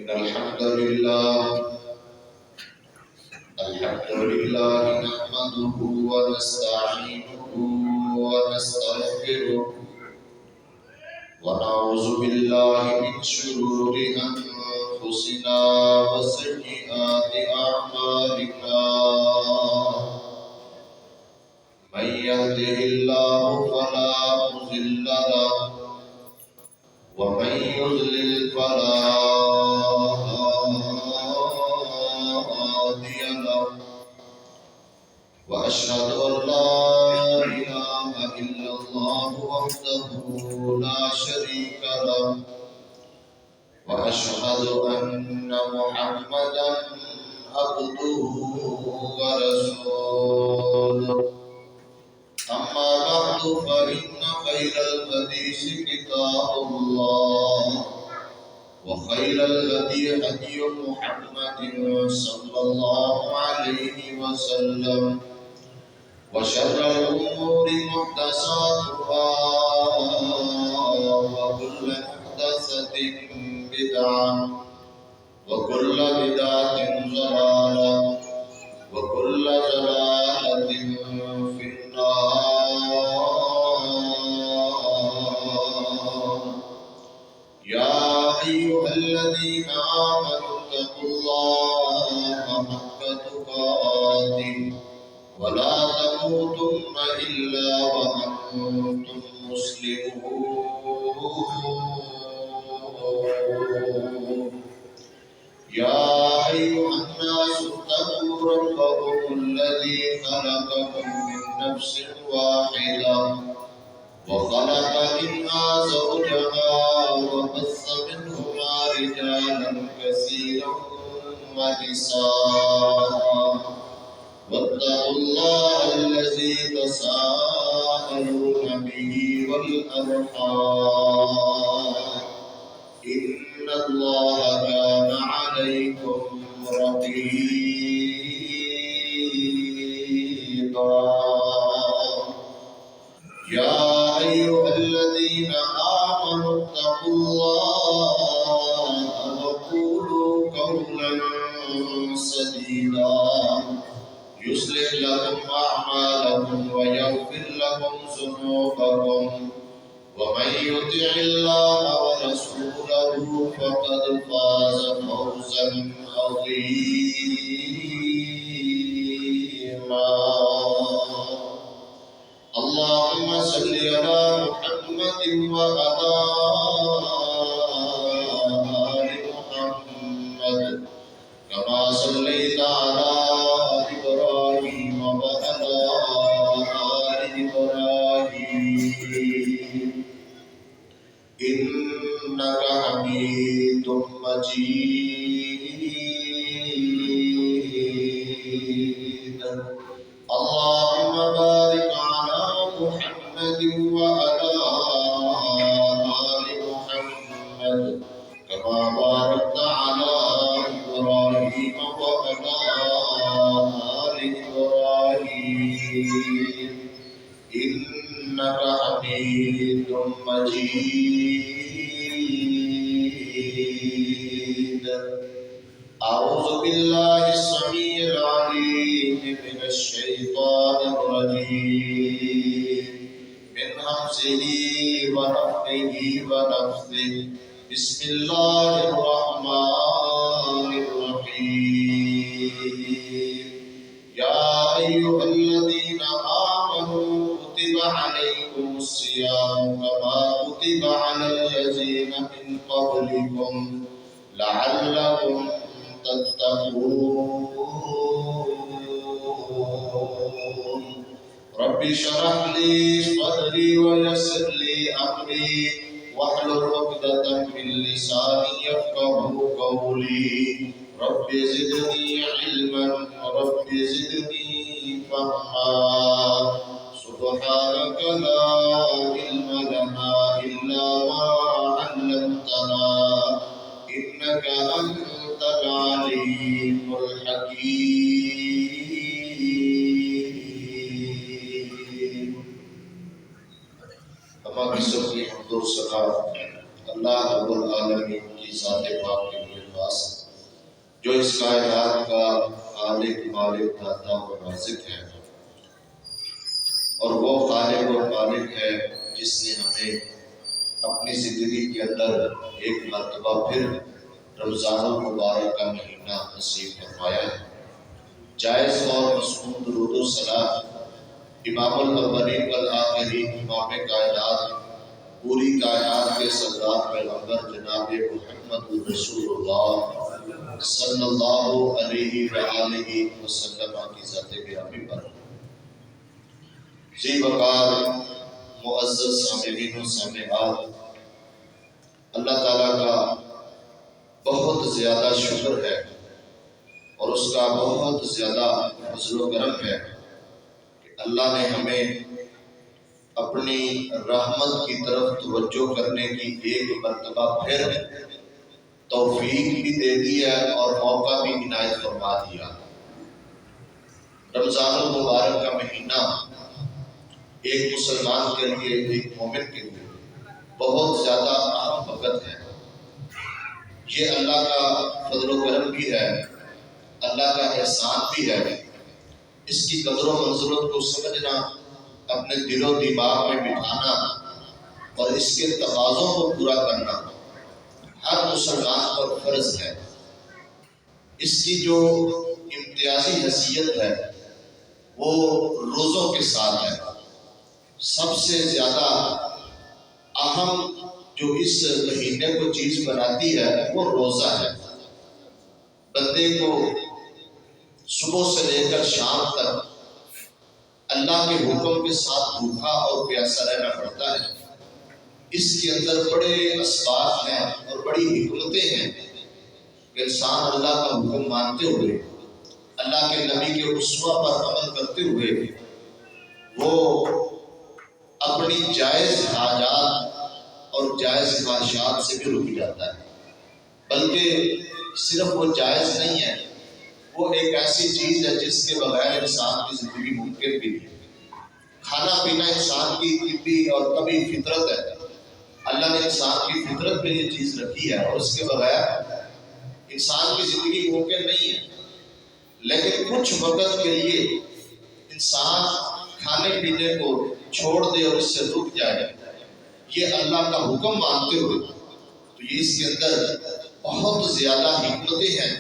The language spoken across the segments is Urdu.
إن الحمد لله نحمده ونستعينه ونستغفره ونعوذ بالله من شرور أنفسنا وسيئات أعمالنا من يهده الله فلا مضل له ومن يضلل فلا هادي له وأشهد أن لا إله إلا الله وحده لا شريك له وأشهد أن محمدا عبده ورسوله أما بعد فإن خير الحديث كتاب الله وخير الهدي هدي محمد صلى الله عليه وسلم وشر الأمور محدثاتها وكل محدثة بدعة وكل بدعة ضلالة وكل ضلالة في النار. يا أيها الذين آمنوا اتقوا الله حق تقاته ولا تموتن إلا وأنتم مسلمون. يا أيها الناس اتقوا ربكم الذي خلقكم من نفس واحدة وخلق منها زوجها وبث منهما رجالا كثيرا ونساء واتقوا الله الذي تساءلون به والأرحام إن الله كان عليكم رقيبا. يا أيها الذين آمنوا اتقوا الله وقولوا قولا سديدا يصلح لكم أعمالكم ويغفر لكم ذنوبكم ومن يطع الله ورسوله فقد فاز فوزا عظيما. اللهم صل على محمد وعلى آل محمد كما صليت على إبراهيم وعلى آل إبراهيم إنك حميد مجيد. اللهم بارك على محمد وعلى آل محمد كما باركت على إبراهيم وعلى آل إبراهيم إنك حميد مجيد. أعوذ بالله السميع العليم من الشيطان الرجيم من همزه ونفخه ونفثه. بسم الله الرحمن الرحيم. يا أيها الذين آمنوا كتب عليكم الصيام كما كتب على الذين من قبلكم لعلكم تتقون. رب اشرح لي صدري ويسر لي أمري واحلل عقدة من لساني يفقهوا قولي. رب زدني علما رب زدني فهما. سبحانك لا علم لنا إلا ما علمتنا إنك أنت العليم الحكيم. ہماری سب کی حمد و ثنا اللہ رب العالمین کی ذات پاک کے لیے خاص جو اس کائنات کا خالق مالک داتا و رازق ہے، اور وہ خالق و مالک ہے جس نے ہمیں اپنی زندگی کے اندر ایک مرتبہ پھر رمضان المبارک کا مہینہ نصیب فرمایا ہے۔ جائز اور مسنون درود و سلام امام الاولین والآخرین، امام کائنات، پوری کائنات کے سردار پیغمبر جناب محمد رسول اللہ صلی اللہ علیہ وآلہ وسلم کی ذات گرامی پر ذی وقار معزز سامعین و سامعات، اللہ تعالیٰ کا بہت زیادہ شکر ہے اور اس کا بہت زیادہ فضل و کرم ہے کہ اللہ نے ہمیں اپنی رحمت کی طرف توجہ کرنے کی ایک مرتبہ پھر توفیق بھی دے دی ہے اور موقع بھی عنایت فرما دیا۔ رمضان المبارک کا مہینہ ایک مسلمان کے لیے، ایک مومن کے لیے بہت زیادہ اہم وقت ہے۔ یہ اللہ کا فضل و کرم بھی ہے، اللہ کا احسان بھی ہے۔ اس کی قدر و منزلت کو سمجھنا، اپنے دل و دماغ میں بٹھانا اور اس کے تقاضوں کو پورا کرنا ہر مسلمان پر فرض ہے۔ اس کی جو امتیازی حیثیت ہے وہ روزوں کے ساتھ ہے۔ سب سے زیادہ اہم جو اس مہینے کو چیز بناتی ہے وہ روزہ ہے۔ بندے کو صبح سے لے کر شام تک اللہ کے حکم کے ساتھ بھوکا اور پیاسا رہنا پڑتا ہے۔ اس کے اندر بڑے اسباب ہیں اور بڑی حکمتیں ہیں کہ انسان اللہ کا حکم مانتے ہوئے، اللہ کے نبی کے اسوہ پر عمل کرتے ہوئے وہ اپنی جائز حاجات اور جائز خواہشات سے بھی رک جاتا ہے۔ بلکہ صرف وہ جائز نہیں ہے، وہ ایک ایسی چیز ہے جس کے بغیر انسان کی زندگی ممکن بھی نہیں۔ کھانا پینا انسان کی طبی اور طبعی فطرت ہے۔ اللہ نے انسان کی فطرت میں یہ چیز رکھی ہے اور اس کے بغیر انسان کی زندگی ممکن نہیں ہے۔ لیکن کچھ وقت کے لیے انسان کھانے پینے کو چھوڑ دے اور اس سے رک جائے، یہ اللہ کا حکم مانتے ہوئے، تو یہ اس کے اندر بہت زیادہ حکمتیں ہیں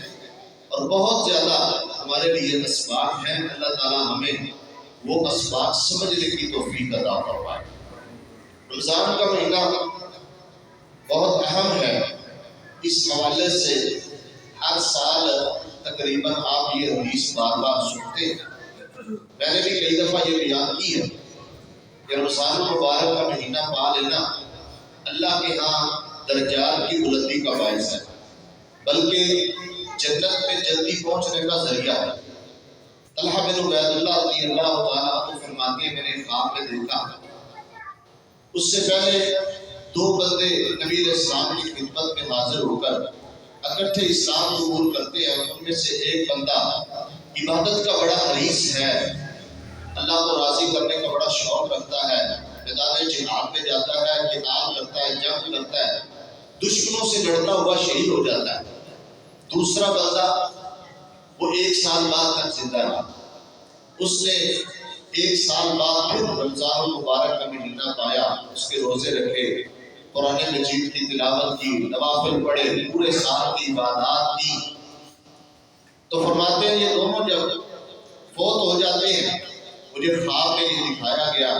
اور بہت زیادہ ہمارے لیے اسباب ہیں۔ اللہ تعالیٰ ہمیں وہ اسباب سمجھنے کی توفیق عطا فرمائے۔ رمضان کا مہینہ بہت اہم ہے۔ اس حوالے سے ہر سال تقریباً آپ یہ حدیث بار بار سنتے ہیں۔ میں نے بھی کئی دفعہ یہ بیان کی ہے کہ رمضان المبارک کا مہینہ پا لینا اللہ کے ہاں درجات کی بلندی کا باعث ہے، بلکہ جنت میں جلدی پہنچنے کا ذریعہ ہے۔ طلحہ بن عبید اللہ رضی اللہ تعالیٰ عنہ فرماتے ہیں، میں نے خواب میں دیکھا، اس سے پہلے دو بندے نبی علیہ السلام کی خدمت میں حاضر ہو کر اکٹھے اسلام قبول کرتے ہیں۔ ان میں سے ایک بندہ عبادت کا بڑا حریص ہے، اللہ کو راضی کرنے کا بڑا شوق رکھتا ہے، میدان جہاد میں جاتا ہے، قتال کرتا ہے، جنگ کرتا ہے، دشمنوں سے لڑتا ہوا شہید ہو جاتا ہے۔ دوسرا بندہ وہ 1 سال بعد تک زندہ رہا۔ اس نے 1 سال بعد پھر رمضان المبارک کا مہینہ پایا، اس کے روزے رکھے، قرآن مجید کی تلاوت کی، نوافل پڑھے، پورے سال کی عبادات کی۔ تو فرماتے ہیں یہ دونوں جب فوت ہو جاتے ہیں، مجھے خواب میں یہ دکھایا گیا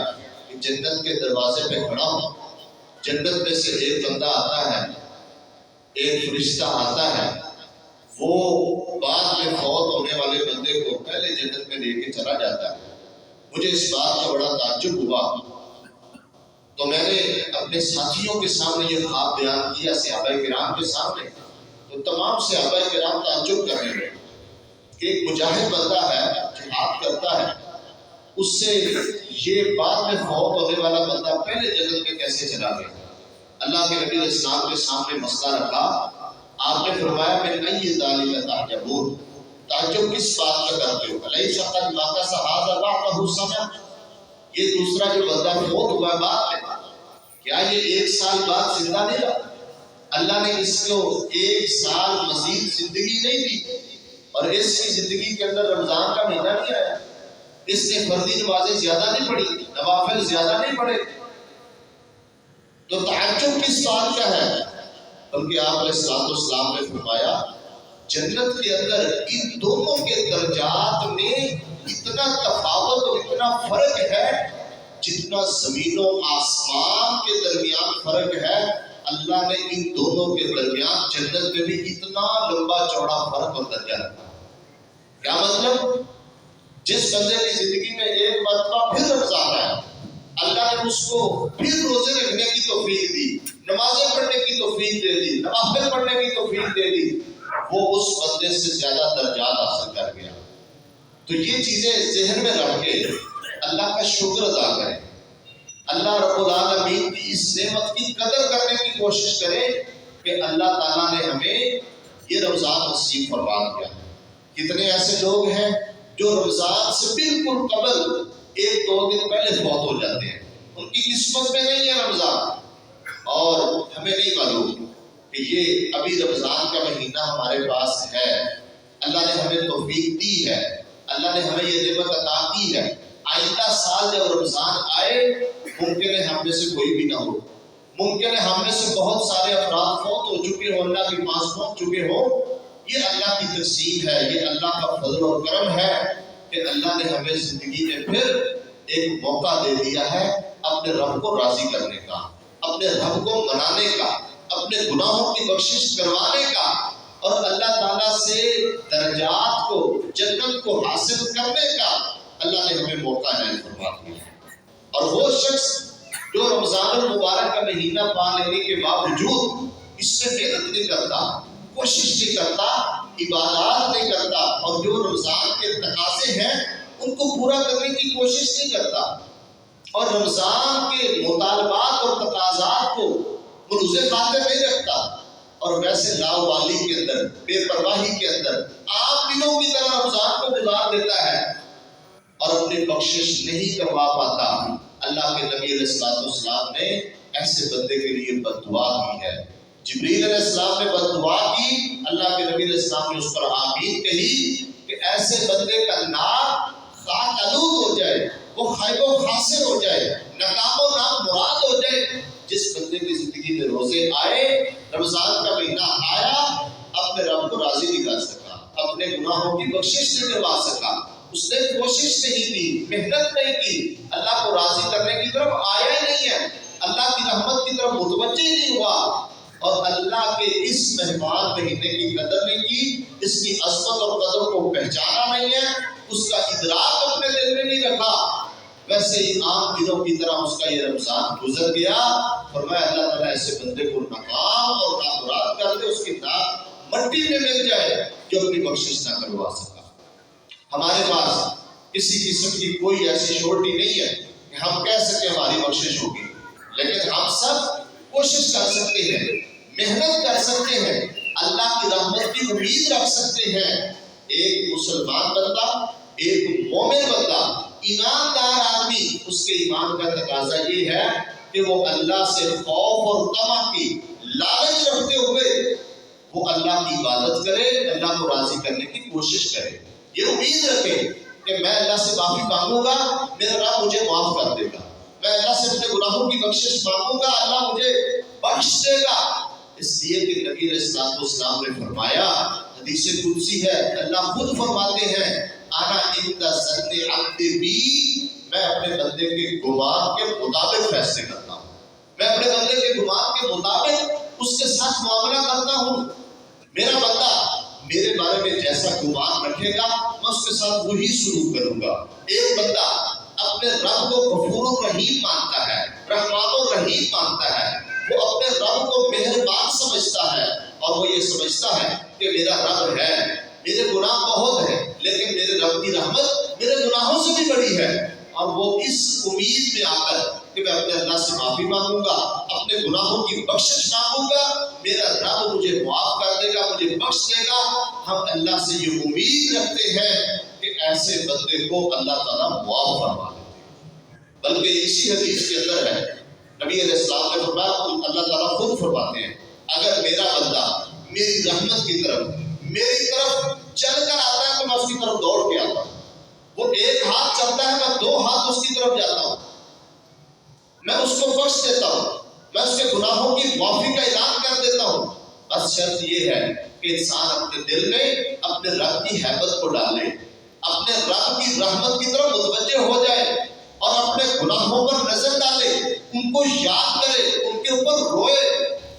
کہ جنت کے دروازے پہ کھڑا ہوں، جنت میں سے ایک بندہ آتا ہے، ایک فرشتہ آتا ہے، وہ بعد میں فوت ہونے والے بندے کو پہلے جنت میں لے کے چلا جاتا ہے۔ مجھے اس بات کا بڑا تعجب ہوا، تو میں نے اپنے ساتھیوں کے سامنے یہ خواب بیان کیا، صحابہ کرام کے سامنے، تو تمام صحابہ کرام تعجب کر رہے ہیں کہ ایک مجاہد بندہ ہے، جہاد کرتا ہے، اس سے یہ بعد میں فوت ہونے والا بندہ پہلے جنت میں کیسے چلا گیا؟ اللہ کے نبی علیہ السلام کے سامنے مسئلہ رکھا، آپ نے فرمایا من ای ذالک تعجبون، تعجب کس بات کا کرتے ہو؟ الیس قد مکث ھذا بعدہ سنہ، یہ دوسرا جو بندہ فوت ہوا بعد میں، کیا یہ 1 سال بعد زندہ نہیں رہا؟ اللہ نے اس کو 1 سال مزید زندگی نہیں دی، اور اس کی زندگی کے اندر رمضان کا مہینہ نہیں آیا، اس نے فرضی نمازیں زیادہ نہیں پڑھی، نوافل زیادہ نہیں پڑھے، تو تعجب کس بات کا ہے؟ بلکہ آپ علیہ السلام نے فرمایا جنت کے اندر ان دونوں کے درجات میں اتنا تفاوت اور اتنا فرق ہے جتنا زمین و آسمان کے درمیان فرق ہے، اللہ نے ان دونوں کے درمیان جنت میں بھی اتنا لمبا چوڑا فرق اور درجہ رکھا۔ کیا مطلب؟ جس بندے کی زندگی میں ایک مرتبہ پھر رمضان آیا، اللہ نے اس کو پھر روزے رکھنے کی توفیق دی، نمازیں پڑھنے کی توفیق دے دی، نوافل پڑھنے کی توفیق دے دی، وہ اس بندے سے زیادہ درجات حاصل کر گیا۔ تو یہ چیزیں ذہن میں رکھ کے اللہ کا شکر ادا کریں، اللہ رب العالمین کی اس نعمت کی قدر کرنے کی کوشش کریں کہ اللہ تعالیٰ نے ہمیں یہ رمضان نصیب فرما دیا۔ کتنے ایسے لوگ ہیں جو رمضان سے بالکل قبل 1-2 دن پہلے فوت ہو جاتے ہیں، ان کی قسمت میں نہیں ہے رمضان، اور ہمیں نہیں معلوم کہ یہ ابھی رمضان کا مہینہ ہمارے پاس ہے، اللہ نے ہمیں توفیق دی ہے، اللہ نے ہمیں یہ نعمت عطا کی ہے۔ آئندہ سال جب رمضان آئے ممکن ہے ہم میں سے کوئی بھی نہ ہو، ممکن ہے ہم میں سے بہت سارے افراد فوت ہو چکے ہوں، اللہ کے پاس پہنچ چکے ہوں۔ یہ اللہ کی تقسیم ہے، یہ اللہ کا فضل و کرم ہے کہ اللہ نے ہمیں زندگی میں پھر ایک موقع دے دیا ہے اپنے رب کو راضی کرنے کا، اپنے رب کو منانے کا، اپنے گناہوں کی بخشش کروانے کا، اور اللہ تعالیٰ سے درجات کو، جنت کو حاصل کرنے کا اللہ نے ہمیں موقع عنایت فرما دیا۔ اور وہ شخص جو رمضان المبارک کا مہینہ پا لینے کے باوجود اس سے محنت نہیں کرتا، کوشش نہیں کرتا، عبادات نہیں کرتا، اور جو رمضان کے تقاضے ہیں ان کو پورا کرنے کی کوشش نہیں کرتا، اور رمضان کے مطالبات اور تقاضات کو ملحوظ خاطر نہیں رکھتا، اور ویسے لاوالی کے اندر، بے پرواہی کے اندر عام دنوں کی طرح رمضان کو گزار دیتا ہے اور اپنی بخشش نہیں کروا پاتا، اللہ کے نبی علیہ السلام نے ایسے بندے کے لیے بد دعا کی ہے۔ جبریل علیہ السلام نے بد دعا کی، اللہ کے نبی علیہ السلام نے اس پر آمین کہی کہ ایسے بندے کا نام خاک آلود ہو جائے، وہ خائب و خاسر ہو جائے، ناکام و نامراد ہو جائے، جس بندے کی زندگی میں روزے آئے، رمضان کا مہینہ آیا، اپنے رب کو راضی نہیں کر سکا، اپنے گناہوں کی بخشش نہیں کروا سکا، اس نے کوشش نہیں کی، محنت نہیں کی، اللہ کو راضی کرنے کی طرف آیا ہی نہیں ہے، اللہ کی رحمت کی طرف متوجہ نہیں ہوا، اور اللہ کے اس مہمان مہینے کی قدر نہیں کی، اس کی عظمت اور قدر کو پہچانا نہیں ہے، اس کا ادراک اپنے دل میں نہیں رکھا، ویسے ہی عام دنوں کی طرح اس کا یہ رمضان گزر گیا۔ فرمایا اللہ تعالیٰ ایسے بندے کو ناکام اور نامراد کر دے، اس کی ناک مٹی میں مل جائے جو اپنی بخشش نہ کروا سکا۔ ہمارے پاس کسی قسم کی کوئی ایسی شورٹی نہیں ہے کہ ہم کہہ سکیں ہماری بخشش ہوگی، لیکن ہم سب کوشش کر سکتے ہیں، محنت کر سکتے ہیں، اللہ کی رحمت کی امید رکھ سکتے ہیں۔ ایک مسلمان بندہ، ایک مومن بندہ، ایماندار آدمی، اس کے ایمان کا تقاضا یہ ہے کہ وہ اللہ سے خوف اور طمع کی لالچ رکھتے ہوئے وہ اللہ کی عبادت کرے، اللہ کو راضی کرنے کی کوشش کرے، یہ امید رکھے کہ میں اللہ سے معافی مانگوں گا، میرا رب مجھے معاف کر دے گا، میں اللہ سے اپنے گناہوں کی بخشش مانگوں گا، اللہ مجھے بخش دے گا۔ اس لیے کہ نبی علیہ السلام نے فرمایا، حدیث قدسی ہے، اللہ خود فرماتے ہیں، انا عند ظن عبدی بی، میں اپنے بندے کے گمان کے مطابق فیصلے کرتا ہوں، میں اپنے بندے کے گمان کے مطابق اس کے ساتھ معاملہ کرتا ہوں، میرا بندہ میرے بارے میں جیسا گمان رکھے گا میں اس کے ساتھ وہی سلوک کروں گا۔ ایک بندہ اپنے رب کو غفور الرحیم مانتا ہے، رحمان الرحیم مانتا ہے، وہ اپنے رب کو مہربان سمجھتا ہے، اور وہ یہ سمجھتا ہے کہ میرا رب ہے، میرے گناہ بہت ہیں لیکن میرے رب کی رحمت میرے گناہوں سے بھی بڑی ہے، اور وہ اس امید میں آ کر کہ میں اپنے اللہ سے معافی مانگوں گا، اپنے گناہوں کی بخشش مانگوں گا، میرا رب مجھے معاف کر دے گا، مجھے بخش دے گا، ہم اللہ سے یہ امید رکھتے ہیں کہ ایسے بندے کو اللہ تعالیٰ معاف فرما دیتے ہیں۔ بلکہ اسی حدیث کے اندر ہے، نبی علیہ السلام نے فرمایا، اللہ تعالیٰ خود فرماتے ہیں، اگر میرا بندہ میری رحمت کی طرف میری طرف چل کر آتا ہے تو میں اس کی طرف دوڑ کے آتا ہوں. وہ ایک ہاتھ چلتا ہے میں دو ہاتھ اس کی طرف جاتا ہوں, میں اس کو بخش دیتا ہوں, میں اس کے گناہوں کی معافی کا اعلان کر دیتا ہوں. بس شرط یہ ہے کہ انسان اپنے دل میں اپنے رب کی ہیبت کو ڈالے, اپنے رب کی رحمت کی طرف متوجہ ہو جائے اور اپنے گناہوں پر نظر ڈالے, ان کو یاد کرے, ان کے اوپر روئے,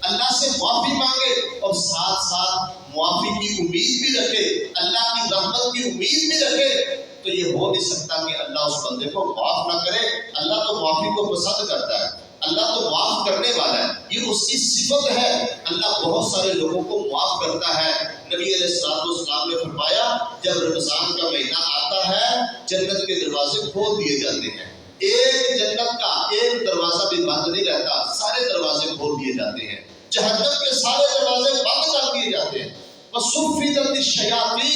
اللہ سے معافی مانگے اور ساتھ ساتھ معافی کی امید بھی رکھے, اللہ کی رحمت کی امید بھی رکھے. تو یہ ہو نہیں سکتا کہ اللہ اس بندے کو معاف نہ کرے. اللہ تو معافی کو پسند کرتا ہے, اللہ تو معاف کرنے والا ہے, یہ اس کی صفت ہے. اللہ بہت سارے لوگوں کو معاف کرتا ہے. نبی علیہ السلام نے فرمایا جب رمضان کا مہینہ آتا ہے جنت کے دروازے کھول دیے جاتے ہیں. ایک جنت کا ایک دروازہ بھی بند نہیں رہتا, سارے دروازے کھول دیے جاتے ہیں. جہنم کے سارے دروازے بند کر دیے جاتے ہیں. وَصُفِّدَتِ الشَّيَاطِینُ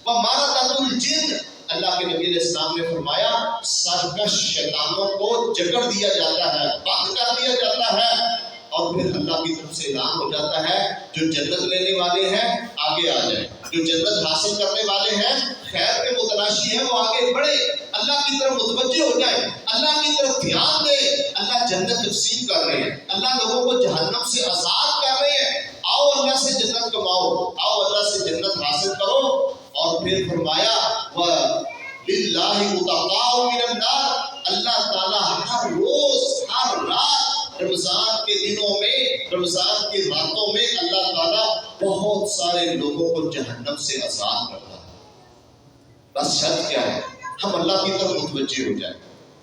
وَمَرَدَتُ الْجِنِّ. اللہ کے نبی علیہ السلام نے فرمایا سرکش شیطانوں کو جکڑ دیا جاتا ہے, بند کر دیا جاتا ہے, اور پھر اللہ کی طرف سے اعلان ہو جاتا ہے جو جنت لینے والے ہیں آگے آ جائیں, جو جنت حاصل کرنے والے ہیں خیر کے متلاشی ہیں وہ آگے بڑھے, اللہ کی طرف متوجہ ہو جائیں, اللہ کی طرف دھیان دیں. اللہ جنت تقسیم کر رہے ہیں, اللہ لوگوں کو جہنم سے آزاد کر رہے ہیں. آؤ اللہ سے جنت کماؤ, آؤ اللہ سے جنت حاصل کرو. اور پھر فرمایا وَلِلَّهِ مُتَقَاءُ مِنَ النَّارِ. اللہ تعالیٰ ہر روز ہر رات رمضان کے دنوں میں رمضان کی راتوں میں اللہ تعالیٰ بہت سارے لوگوں کو جہنم سے آزاد کرتا ہے. بس شرط کیا ہے, ہم اللہ کی طرف متوجہ ہو جائیں,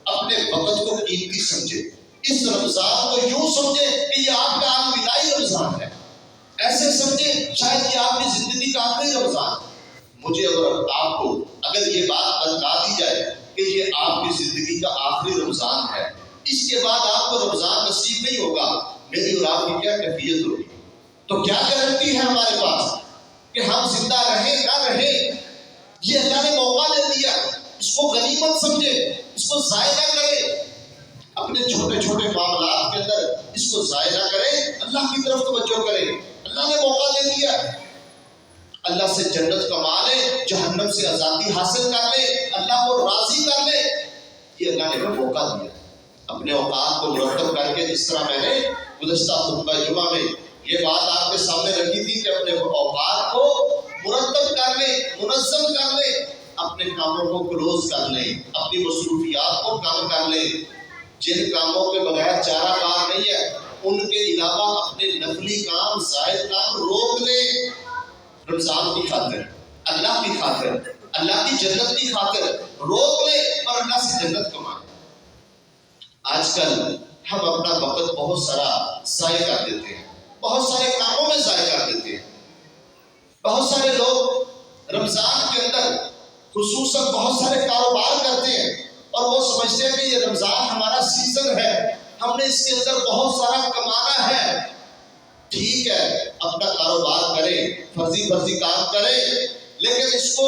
اپنے وقت کو قیمتی سمجھے, اس رمضان کو یوں سمجھے کہ یہ آپ کا الوداعی رمضان ہے, ایسے سمجھے شاید یہ آپ کی زندگی کا آخری رمضان. مجھے اور آپ کو اگر یہ بات بتا دی جائے کہ یہ آپ کی زندگی کا آخری رمضان ہے, اس کے بعد آپ کو رمضان نصیب نہیں ہوگا, میری اور آپ کی کیا کیفیت ہوگی؟ تو کیا گارنٹی ہے ہمارے پاس کہ ہم زندہ رہیں نہ رہیں؟ یہ اللہ نے موقع دے دیا, اس کو غنیمت سمجھے, اس کو ضائع نہ کرے. اپنے چھوٹے چھوٹے معاملات کے اندر اس کو ضائع نہ کرے, اللہ کی طرف توجہ کرے. اللہ نے موقع دے دیا, اللہ سے جنت کما لے, جہنم سے آزادی حاصل کر لے, اللہ کو راضی کر لے. یہ اللہ نے موقع دیا. اپنے اوقات کو مرتب کر کے, جس طرح میں نے گزشتہ خطبہ جمعہ میں یہ بات آپ کے سامنے رکھی تھی کہ اپنے اوقات کو مرتب کر لیں, منظم کر لیں, اپنے کاموں کو کلوز کر لیں, اپنی مصروفیات کو کم کر لیں. جن کاموں کے بغیر چارہ کار نہیں ہے ان کے علاوہ اپنے نفلی کام زائد کام روک لیں. رمضان کی خاطر, اللہ کی خاطر, اللہ کی جنت کی خاطر روک لیں اور اللہ سے جنت کمائیں. آج کل ہم اپنا وقت بہت سارا ضائع کر دیتے ہیں, بہت سارے کاموں میں ضائع کر دیتے ہیں. بہت سارے لوگ رمضان کے اندر خصوصاً بہت سارے کاروبار کرتے ہیں اور وہ سمجھتے ہیں کہ یہ رمضان ہمارا سیزن ہے, ہم نے اس کے اندر بہت سارا کمانا ہے. ٹھیک ہے, اپنا کاروبار کریں, فرضی کام کریں, لیکن اس کو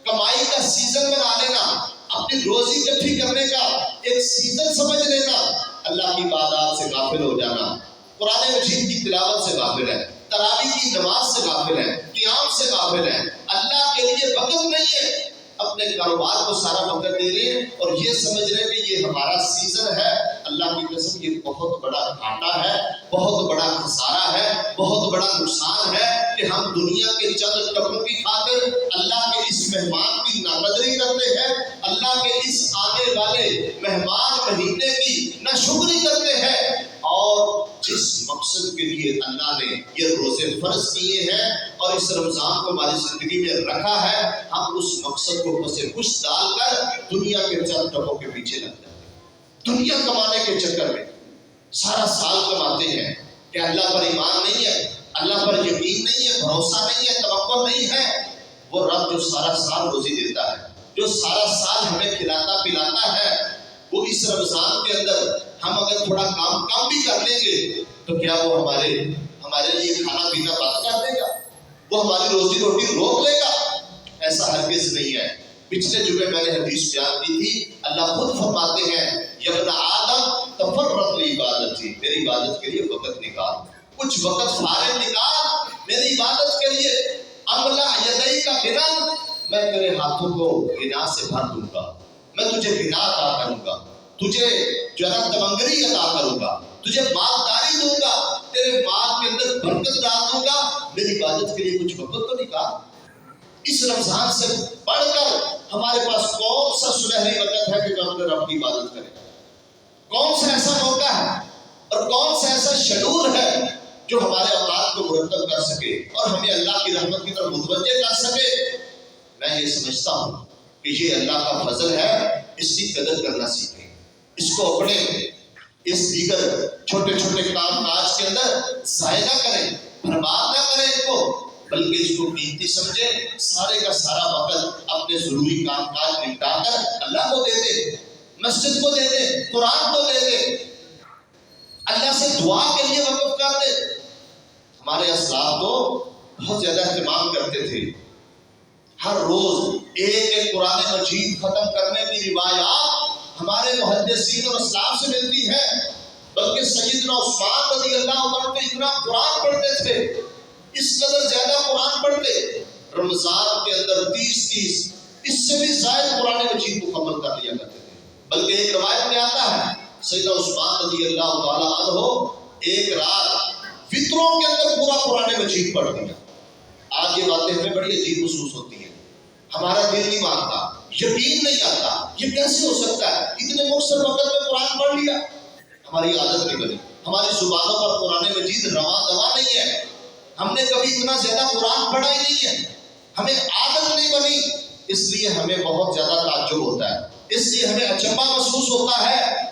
کمائی کا سیزن بنا لینا, اپنی روزی اکٹھی کرنے کا ایک سیزن سمجھ لینا, اللہ کی عبادات سے غافل ہو جانا, قرآن مجید کی تلاوت سے غافل ہے, تراویح کی نماز سے غافل ہے, قیام سے غافل ہے, اللہ کے لیے وقت نہیں ہے. اپنے کاروبار کو سارا وقت دے رہے ہیں اور یہ سمجھ رہے ہیں کہ یہ ہمارا سیزن ہے. اللہ کی قسم یہ بہت بڑا گھاٹا ہے, بہت بڑا خسارہ ہے, بہت بڑا نقصان ہے کہ ہم دنیا کے چند ٹکوں کی خاطر اللہ کے اس مہمان کی ناقدری کرتے ہیں, اللہ کے اس آنے والے مہمان مہینے کی ناشکری کرتے ہیں. اور جس مقصد کے لیے اللہ نے یہ روزے فرض کیے ہیں اور اس رمضان کو ہماری زندگی میں رکھا ہے, ہم اس مقصد کو پس پش ڈال کر دنیا کے چند ٹکوں کے پیچھے لگ جاتے ہیں. دنیا کمانے کے چکر میں سارا سال کماتے ہیں کہ اللہ پر ایمان نہیں ہے, اللہ پر یقین نہیں ہے, بھروسہ نہیں ہے, توقع نہیں ہے. وہ رب جو سارا سال روزی دیتا ہے, جو سارا سال ہمیں کھلاتا پلاتا ہے, وہ اس رمضان کے اندر ہم اگر تھوڑا کام کم بھی کر لیں گے تو کیا وہ ہمارے لیے کھانا پینا بند کر دے گا؟ وہ ہماری روزی روٹی روک لے گا؟ ایسا ہرگز نہیں ہے. پچھلے جمعے میں نے حدیث بیان کی تھی, اللہ خود فرماتے ہیں یا ابن آدم تفرغ لعبادتی, میری عبادت کے لیے وقت نکال. کچھ وقت فارغ نکال میری عبادت کے لیے. املا یدئی کا غنا، میں تیرے ہاتھوں کو غنا سے بھر دوں گا، میں تجھے غنا عطا کروں گا، تجھے جو ہے نا تمنگری عطا کروں گا، تجھے مالداری دوں گا، تیرے مال کے اندر برکت ڈال دوں گا. میری عبادت کے لیے کچھ وقت تو نکال. اس رمضان سے بڑھ کر ہمارے پاس کون سا سنہری وقت ہے کہ ہم اپنے رب کی عبادت کریں؟ کون سا ایسا موقع ہے اور کون سا ایسا شیڈول ہے جو ہمارے اوقات کو مرتب کر سکے اور ہمیں اللہ کی رحمت کی طرف متوجہ کر سکے؟ میں یہ سمجھتا ہوں کہ یہ اللہ کا فضل ہے. اس کی قدر کرنا سیکھیں، اس کو اپنے اس دیگر چھوٹے چھوٹے کام کاج کے اندر ضائع نہ کریں، برباد نہ کریں ان کو، بلکہ اس کو قیمتی سمجھیں. سارے کا سارا وقت اپنے ضروری کام کاج نپٹا کر اللہ کو دے دے، مسجد کو دے دے، قرآن کو دے دے، اللہ سے دعا کے لیے وقف کر دے. ہمارے اسلاف تو بہت زیادہ اہتمام کرتے تھے. ہر روز ایک ایک قرآن مجید ختم کرنے کی روایات ہمارے محدثین اور اسلاف سے ملتی ہے. بلکہ سیدنا عثمان رضی اللہ عنہ کے اتنا قرآن پڑھتے تھے، اس قدر زیادہ قرآن پڑھتے، رمضان کے اندر 30 اس سے بھی زائد قرآن مجید مکمل کر لیا کرتے تھے. بلکہ ایک روایت میں آتا ہے سیدنا عثمان رضی اللہ تعالیٰ عنہ ایک رات فطروں کے اندر پورا قرآن مجید پڑھ دیا. آج یہ باتیں ہمیں بڑی عجیب محسوس ہوتی ہیں، ہمارا دل نہیں مانتا، یقین نہیں آتا یہ کیسے ہو سکتا ہے، اتنے مختصر وقت میں قرآن پڑھ لیا. ہماری عادت نہیں بنی، ہماری زبانوں پر قرآن مجید رواں دوا نہیں ہے، ہم نے کبھی اتنا زیادہ قرآن پڑھا ہی نہیں ہے، ہمیں عادت نہیں بنی. اس لیے ہمیں بہت زیادہ تعجب ہوتا ہے، اس لیے ہمیں اچنبھا محسوس ہوتا ہے.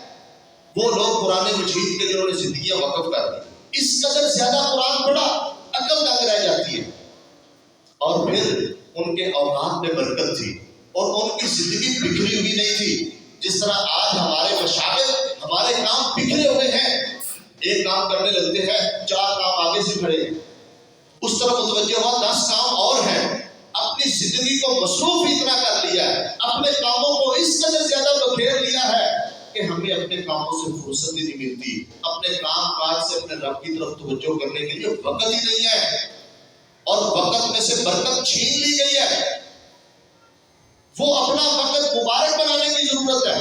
وہ لوگ قرآن مجید کے جنہوں نے زندگیاں وقف کر دی، اس قدر زیادہ قرآن پڑھا، عقل دنگ رہ جاتی ہے. اور پھر ان کے اوقات میں برکت تھی اور ان کی زندگی بکھری ہوئی نہیں تھی. جس طرح آج ہمارے مشاغل، ہمارے کام بکھرے ہوئے ہیں، ایک کام کرنے لگتے ہیں 4 کام آگے سے کھڑے، اس طرح متوجہ ہوا 10 کام اور ہیں. اپنی زندگی کو مصروف اتنا کر لیا ہے، اپنے کاموں کو اس قدر زیادہ بکھیر لیا ہے کہ ہمیں اپنے کاموں سے فرصت ہی نہیں ملتی، اپنے کام کاج سے اپنے رب کی طرف توجہ کرنے کے لیے وقت ہی نہیں ہے، اور وقت میں سے برکت چھین لی گئی ہے. وہ اپنا وقت مبارک بنانے کی ضرورت ہے.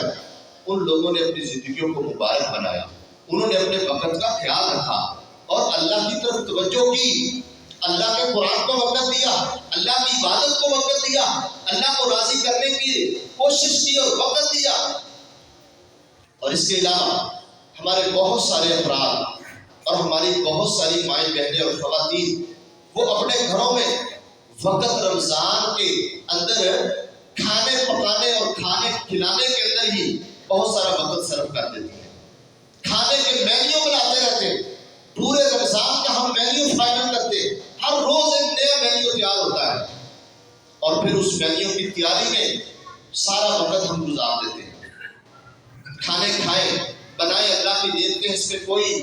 ان لوگوں نے اپنی زندگیوں کو مبارک بنایا، انہوں نے اپنے وقت کا خیال رکھا اور اللہ کی طرف توجہ کی، اللہ کے قرآن کو وقت دیا، اللہ کی عبادت کو وقت دیا، اللہ کو راضی کرنے کی کوشش کی اور وقت دیا. اور اس کے علاوہ ہمارے بہت سارے افراد اور ہماری بہت ساری مائیں بہنیں اور خواتین وہ اپنے گھروں میں وقت رمضان کے اندر کھانے پکانے اور کھانے کھلانے کے اندر ہی بہت سارا وقت صرف کر دیتی ہیں. کھانے کے مینیو بناتے رہتے، پورے رمضان کا ہم مینیو فائنل کرتے، ہر روز ایک نیا مینیو تیار ہوتا ہے اور پھر اس مینیو کی تیاری میں سارا وقت ہم گزار دیتے ہیں. کھانے کھائیں بنائیں اللہ کی نیت کے، اس میں کوئی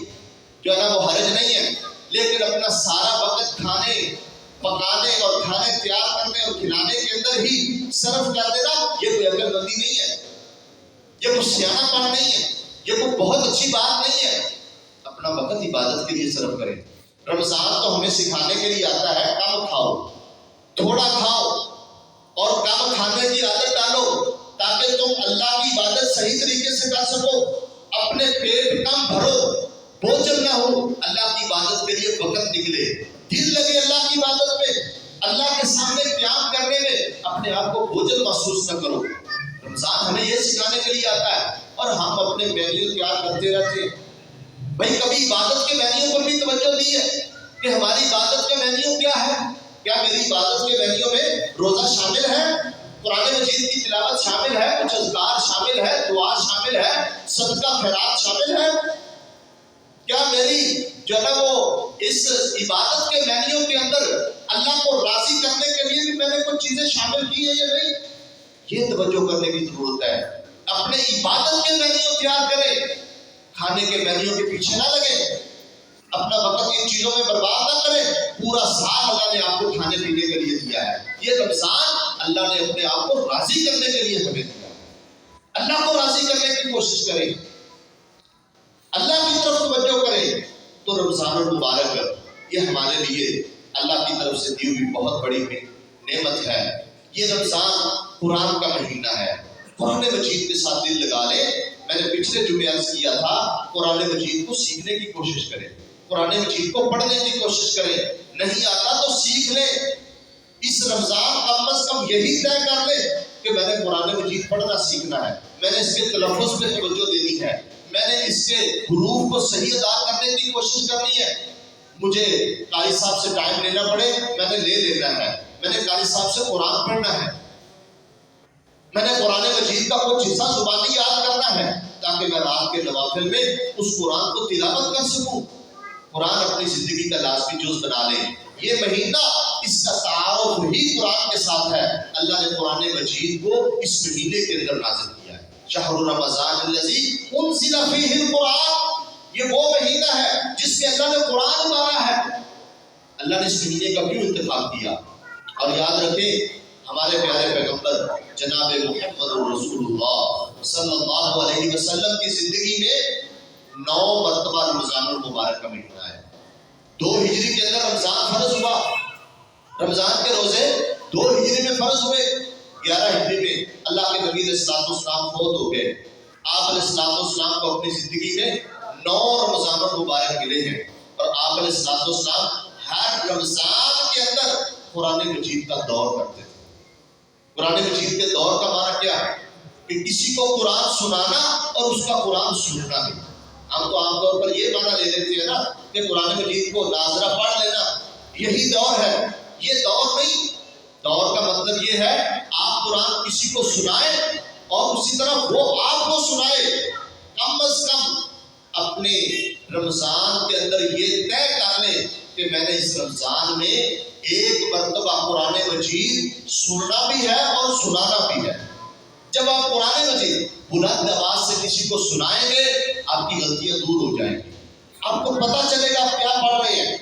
جو ہے نا وہ حرج نہیں ہے، لیکن اپنا سارا وقت کھانے پکانے اور کھانے تیار کرنے اور کھلانے کے اندر ہی صرف کر دینا، یہ کوئی عقل مندی نہیں ہے، یہ کوئی سیاح پن نہیں ہے، یہ کوئی بہت اچھی بات نہیں ہے. اپنا وقت عبادت کے لیے صرف کریں. رمضان تو ہمیں سکھانے کے لیے آتا ہے کم کھاؤ، تھوڑا کھاؤ اور کم کھانے کی عادت ڈالو تاکہ تم اللہ کی عبادت صحیح طریقے سے کر سکو، اپنے پیٹ کم بھرو، بوجھل نہ ہو، اللہ کی عبادت کے لیے وقت نکلے، دل لگے اللہ کی عبادت میں، اللہ کے سامنے قیام کرنے میں اپنے آپ کو بوجھل محسوس نہ کرو. رمضان ہمیں یہ سکھانے کے لیے آتا ہے اور ہم اپنے مینیو تیار کرتے رہتے ہیں. بھائی کبھی عبادت کے مینیو پر بھی توجہ دی ہے کہ ہماری عبادت کا مینیو کیا ہے؟ کیا میری عبادت کے مینیو میں روزہ شامل ہے، قرآن مجید کی تلاوت شامل ہے، کچھ اذکار شامل ہے، دعا شامل ہے، صدقہ خیرات شامل ہے؟ کیا میری جو ہے وہ اس عبادت کے مینیو کے اندر اللہ کو راضی کرنے کے لیے بھی میں نے کچھ چیزیں شامل کی ہیں یا نہیں؟ یہ توجہ کرنے کی ضرورت ہے. اپنے عبادت کے مینیو تیار کریں، کھانے کے مینیو کے پیچھے نہ لگے، اپنا وقت ان چیزوں میں برباد نہ کریں. پورا سال اللہ نے آپ کو کھانے پینے کے لیے دیا ہے. یہ رمضان اللہ نے اپنے آپ کو راضی کرنے کے لیے ہمیں دیا ہے. اللہ کو راضی کرنے کی کوشش کریں، اللہ کی طرف توجہ کریں تو تو رمضان المبارک یہ ہمارے لیے اللہ کی طرف سے دی ہوئی بہت بڑی نعمت ہے۔ یہ رمضان قرآن کا مہینہ ہے۔ قرآن مجید کے ساتھ دل لگا لیں۔ میں نے پچھلے جمعے عرض کیا تھا قرآن مجید کو سیکھنے کی کوشش کریں، قرآن مجید کو پڑھنے کی کوشش کریں۔ نہیں آتا تو سیکھ لیں۔ اس رمضان کم از کم یہی طے کر لیں کہ میں نے قرآن مجید پڑھنا سیکھنا ہے، میں نے اس کے تلفظ پہ توجہ دینی ہے، میں نے اس کے حروف کو صحیح ادا کرنے کی کوشش کرنی ہے۔ مجھے قاری صاحب سے ٹائم لینا پڑے میں نے لے لینا ہے، میں نے قاری صاحب سے قرآن پڑھنا ہے، میں نے قرآن مجید کا کچھ حصہ زبانی یاد کرنا ہے تاکہ میں رات کے نوافل میں اس قرآن کو تلاوت کر سکوں۔ قرآن اپنی زندگی کا لازمی جز بنا لیں۔ یہ مہینہ اس کا تعارف ہی قرآن کے ساتھ ہے۔ اللہ نے قرآن مجید کو اس مہینے کے اندر نازل کیا ہے۔ شہر رمضان الذی انزل فیہ القرآن، یہ وہ مہینہ ہے جس میں اللہ نے قرآن اتارا ہے۔ اللہ نے اس مہینے کا کیوں انتخاب کیا؟ اور یاد رکھیں ہمارے پیارے پیغمبر جناب محمد رسول اللہ صلی اللہ علیہ وسلم کی زندگی میں 9 مرتبہ رمضان المبارک کا مہینہ ہے۔ 2 ہجری کے اندر رمضان فرض ہوا، رمضان کے روزے 2 ہجری میں فرض ہوئے، 11 ہجری میں اللہ کے نبی علیہ السلام فوت ہو گئے۔ آپ علیہ السلام کو اپنی زندگی میں 9 رمضان المبارک ملے ہیں، اور آپ علیہ السلام ہر رمضان کے اندر قرآن مجید کا دور کرتے تھے۔ قرآن مجید کے دور کا معنی کیا ہے؟ کہ کسی کو قرآن سنانا اور اس کا قرآن سننا بھی۔ ہم تو عام طور پر یہ معنی لے لیتے ہیں نا کہ قرآن مجید کو ناظرہ پڑھ لینا یہی دور ہے۔ یہ دور نہیں، دور کا مطلب یہ ہے آپ قرآن کسی کو سنائیں اور اسی طرح وہ آپ کو سنائے۔ کم از کم اپنے رمضان کے اندر یہ طے کر لیں کہ میں نے اس رمضان میں ایک مرتبہ قرآن مجید سننا بھی ہے اور سنانا بھی ہے۔ جب آپ قرآن مجید بلند آواز سے کسی کو سنائیں گے آپ کی غلطیاں دور ہو جائیں گی، آپ کو پتہ چلے گا آپ کیا پڑھ رہے ہیں۔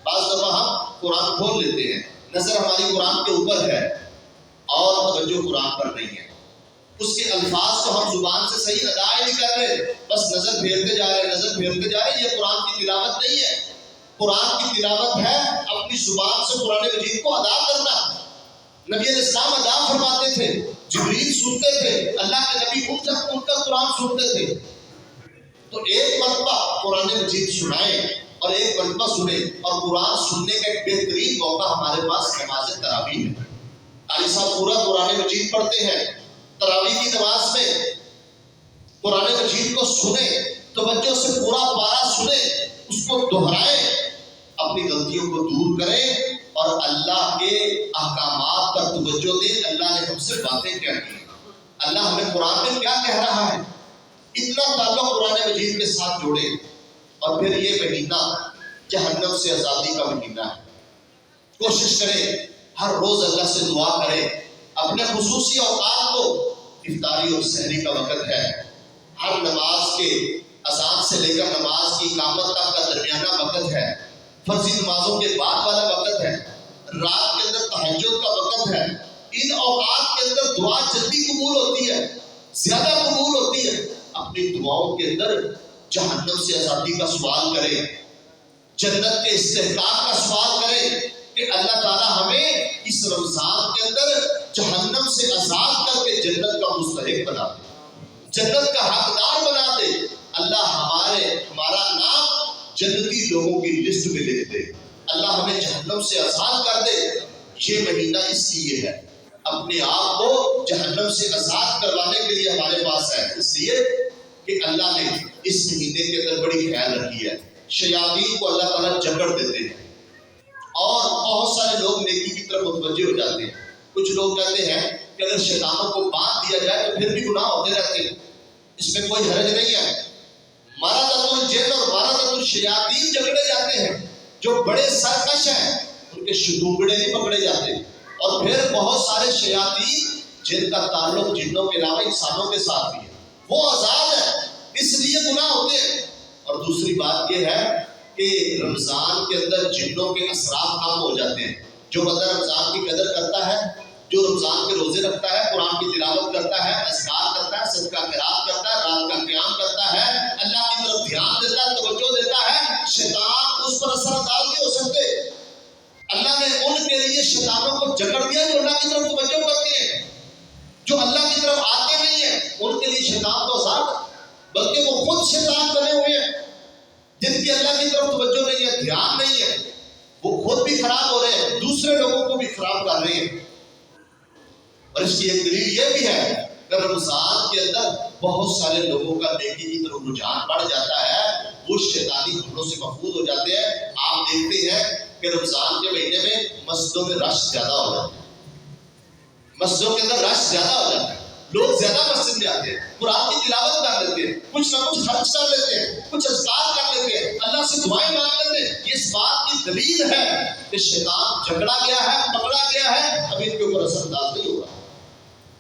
بعض دفعہ ہم قرآن کھول لیتے ہیں، نظر ہماری قرآن کے اوپر ہے اور توجہ قرآن پر نہیں ہے، اس کے الفاظ کو ہم زبان سے صحیح ادا نہیں کر رہے، بس نظر پھیرتے جا رہے ہیں، نظر پھیرتے جا رہے ہیں۔ یہ قرآن کی تلاوت نہیں ہے۔ قرآن کی تلاوت ہے اپنی زبان سے قرآن مجید کو ادا کرنا۔ نبی علیہ السلام ادا فرماتے تھے، جبریل سنتے تھے، اللہ کے نبی ان کا قرآن سنتے تھے۔ تو ایک مرتبہ قرآن مجید سنائیں اور ایک مرتبہ سنیں، اور قرآن سننے کا ایک بہترین موقع ہمارے پاس نماز تراویح ہے۔ قاری صاحب پورا قرآن مجید پڑھتے ہیں، تراویح کی نماز میں قرآن مجید کو سنیں، توجہ سے پورا پارا سنیں، اس کو دہرائیں، اپنی غلطیوں کو دور کریں اور اللہ کے احکامات پر توجہ دیں۔ اللہ نے ہم سے باتیں کیا کی، اللہ ہمیں قرآن میں کیا کہہ رہا ہے، اتنا تعلق قرآن مجید کے ساتھ جوڑیں۔ اور پھر یہ مہینہ جہنم سے آزادی کا مہینہ ہے۔ کوشش کریں ہر روز اللہ سے دعا کریں، اپنے خصوصی اوقات کو، افطاری اور سحری کا وقت ہے، ہر نماز کے اذان سے لے کر نماز کی اقامت تک کا درمیانہ وقت ہے، فرضی نمازوں کے بعد والا وقت ہے، رات کے اندر تہجد کا وقت ہے۔ ان اوقات کے اندر دعا جلدی قبول ہوتی ہے، زیادہ قبول ہوتی ہے۔ اپنی دعاؤں کے اندر جہنم سے آزادی کا سوال کریں، جنت کے استحقاق کا سوال کریں کہ اللہ تعالیٰ ہمیں اس رمضان کے اندر جہنم سے آزاد کر کے جنت کا مستحق بنا دے، جنت کا حقدار بنا دے۔ اللہ ہمارا نام جنتی لوگوں کی لسٹ میں لکھ دے، اللہ ہمیں جہنم سے آزاد کر دے۔ یہ مہینہ اس لیے ہے، اپنے آپ کو جہنم سے آزاد کروانے کے لیے ہمارے پاس ہے، اس لیے کہ اللہ نے اس مہینے کے اندر بڑی خیال رکھی ہے۔ شیاطین کو اللہ تعالیٰ جکڑ دیتے ہیں اور بہت سارے لوگ نیکی کی طرف متوجہ ہو جاتے ہیں۔ کچھ لوگ کہتے ہیں کہ اگر شیطانوں کو باندھ دیا جائے تو پھر بھی گناہ ہوتے رہتے ہیں، اس میں کوئی حرج نہیں ہے۔ مارادۃ الجن اور مارادۃ الشیاطین جکڑے جاتے ہیں، جو بڑے سرکش ہیں ان کے شتونگڑے نہیں پکڑے جاتے۔ اور پھر بہت سارے شیاطین جن کا تعلق جنوں کے علاوہ انسانوں کے ساتھ بھی ہے، وہ آزاد ہے، اس لیے گناہ ہوتے ہیں۔ اور دوسری بات یہ ہے کہ رمضان کے اندر جنوں کے اثرات کم ہو جاتے ہیں۔ جو بندہ رمضان کی قدر کرتا ہے، جو رمضان کے روزے رکھتا ہے، قرآن کی تلاوت کرتا ہے، اذکار کرتا ہے، صدقہ خیرات کرتا ہے، رات کا قیام کرتا ہے، اللہ کی طرف دھیان دیتا ہے، توجہ دیتا ہے، شیطان شیطانوں کو جکڑ دیا جو اللہ کی طرف توجہ کرتے ہیں، جو اللہ کی طرف آتے نہیں ہیں ان کے لیے شیطان تو آزاد، بلکہ وہ خود شیطان بنے ہوئے ہیں، جن کی اللہ کی طرف توجہ نہیں ہے، دھیان نہیں ہے، وہ خود بھی خراب ہو رہے ہیں، دوسرے لوگوں کو بھی خراب کر رہے ہیں۔ اور اس کی ایک دلیل یہ بھی ہے کہ رمضان کے اندر بہت سارے لوگوں کا نیکی کی طرف رجحان بڑھ جاتا ہے، وہ شیطانی حملوں سے محفوظ ہو جاتے ہیں۔ آپ دیکھتے ہیں کہ رمضان کے مہینے میں مسجدوں میں رش زیادہ ہو جاتا ہے، مسجدوں کے اندر رش زیادہ ہو جاتا ہے، لوگ زیادہ مسجد میں آتے ہیں، قرآن کی تلاوت کر لیتے ہیں، کچھ نہ کچھ خرچ کر لیتے ہیں، کچھ اذکار کر لیتے ہیں، اللہ سے دعائیں مانگ لیتے ہیں۔ یہ اس بات کی دلیل ہے کہ شیطان جھگڑا گیا ہے، پکڑا گیا ہے، اب ان کے اوپر اثر انداز نہیں ہوگا۔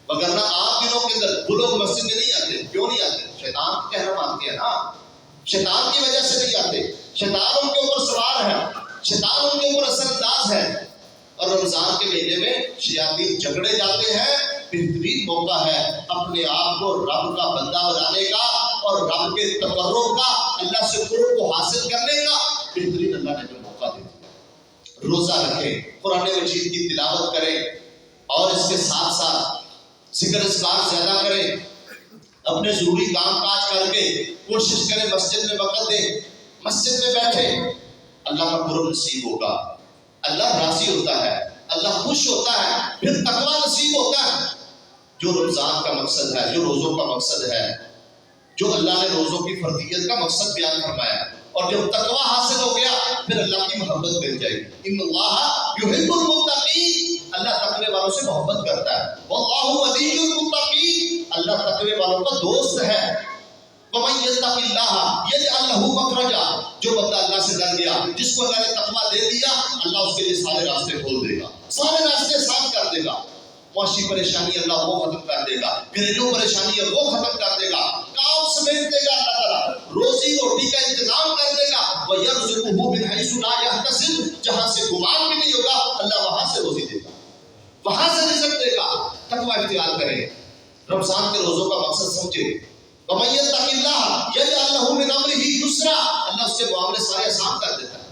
وگرنہ عام دنوں کے اندر وہ لوگ مسجد میں نہیں آتے، کیوں نہیں آتے؟ شیطان کا کہنا مانتے ہیں نا، شیطان کی وجہ سے نہیں آتے، شیطان ان کے اوپر سوار ہے، شیطان ان کے اوپر اثر انداز ہے۔ اور رمضان کے مہینے میں شیاطین جھگڑے جاتے ہیں، بہترین موقع ہے اپنے آپ کو رب کا بندہ بنانے کا اور رب کے تقرب کا، اللہ سے قرب کو حاصل کرنے کا بہترین اللہ نے جو موقع دے دیا۔ روزہ رکھیں، قرآن مجید کی تلاوت کریں اور اس کے ساتھ ساتھ ذکر اذکار زیادہ کریں، اپنے ضروری کام کاج کر کے کوشش کریں مسجد میں وقت دیں، مسجد میں بیٹھیں، اللہ کا قرب نصیب ہوگا، اللہ راضی ہوتا ہے، اللہ خوش ہوتا ہے، پھر تقویٰ نصیب ہوتا ہے۔ جو رمضان کا مقصد ہے، جو روزوں کا مقصد ہے، جو اللہ نے روزوں کی فرضیت کا مقصد بیان فرمایا، اور جب تقویٰ حاصل ہو گیا پھر اللہ کی محبت مل جائے گی۔ ان اللہ یحب المتقین، اللہ تقوی والوں سے محبت کرتا ہے۔ واللہ ولی المتقین، اللہ تقوی والوں کا دوست ہے۔ ومن یتق اللہ یجعل له مخرجا، جو بندہ اللہ سے ڈر گیا، جس کو اللہ نے تقویٰ دے دیا، اللہ اس کے لیے سارے راستے کھول دے گا، سارے راستے صاف کر دے گا۔ معاشی پریشانی اللہ وہ ختم کر دے گا، گھریلو پریشانی وہ ختم کر دے گا، کام سمیٹ دے گا اللہ تعالیٰ، روزی روٹی کا انتظام کر دے گا۔ وَيَرْزُقُهُ مِنْ حَيْثُ لَا يَحْتَسِبُ، جہاں سے گمان بھی نہیں ہوگا اللہ وہاں سے روزی دے گا، وہاں سے رزق دے گا۔ تقویٰ اختیار کریں، رمضان کے روزوں کا مقصد سمجھے۔ وَمَن يَتَّقِ اللَّهَ يَجْعَل لَّهُ مِنْ أَمْرِهِ يُسْرًا، اللہ اس کے معاملے سارے آسان کر دیتا ہے،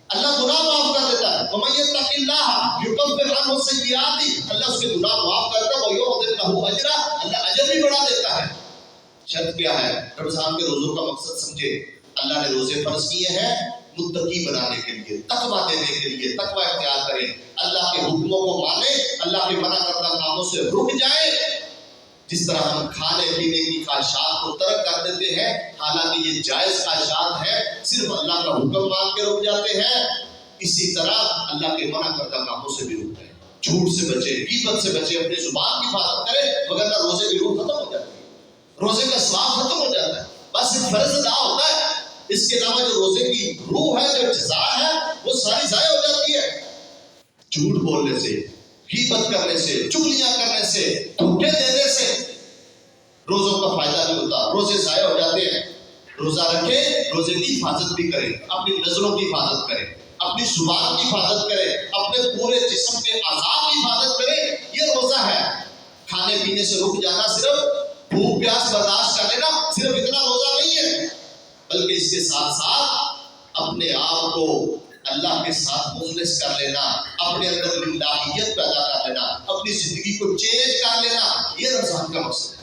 اللہ گناہ معاف کر دیتا ہے۔ وَمَن يَتَّقِ اللَّهَ يُكَفِّرْ عَنْهُ السَّيِّئَاتِ، اللہ اس کے گناہ معاف کرتا ہے۔ وَيُعْظِمْ لَهُ أَجْرًا، اللہ اجر بھی بڑھا دیتا ہے۔ شرط کیا ہے؟ رمضان کے روزوں کا مقصد سمجھے۔ اللہ نے روزے فرض کیے ہیں متقی بنانے کے لیے، تقویٰ دینے کے لیے، تقویٰ اختیار کریں، اللہ کے حکموں کو مانیں، اللہ کے منع کردہ کاموں سے رک جائیں۔ جس طرح ہم کھانے پینے کی خواہشات کو ترک کر دیتے ہیں، حالانکہ یہ جائز خواہشات ہیں، صرف اللہ کا حکم مان کے رک جاتے ہیں، اسی طرح اللہ کے منع کردہ کاموں سے بھی رک جائیں، جھوٹ سے بچے، غیبت سے بچے، اپنی زبان کی حفاظت کریں، وگرنہ روزے کی روح ختم ہو جاتی ہے، روزے کا ثواب ختم ہو جاتا ہے، بس ایک فرض ادا ہوتا ہے، اس کے علاوہ جو روزے کی روح ہے، جو جزا ہے، وہ ساری ضائع ہو جاتی ہے۔ جھوٹ بولنے سے، غیبت کرنے سے، چغلیاں کرنے سے، دھوکے دینے سے روزوں کا فائدہ نہیں ہوتا، روزے ضائع ہو جاتے ہیں۔ روزہ رکھیں، روزے کی حفاظت بھی کریں، اپنی نظروں کی حفاظت کریں، اپنی زبان کی حفاظت کریں، اپنے پورے جسم کے اعضاء کی حفاظت کریں، یہ روزہ ہے۔ کھانے پینے سے رک جانا، صرف بھوک پیاس برداشت کر لینا، صرف اتنا روزہ نہیں ہے، بلکہ اس کے ساتھ ساتھ اپنے آپ کو اللہ کے ساتھ مخلص کر لینا، اپنے اندر الہیت پیدا کر لینا، اپنی زندگی کو چینج کر لینا، یہ رمضان کا مقصد ہے۔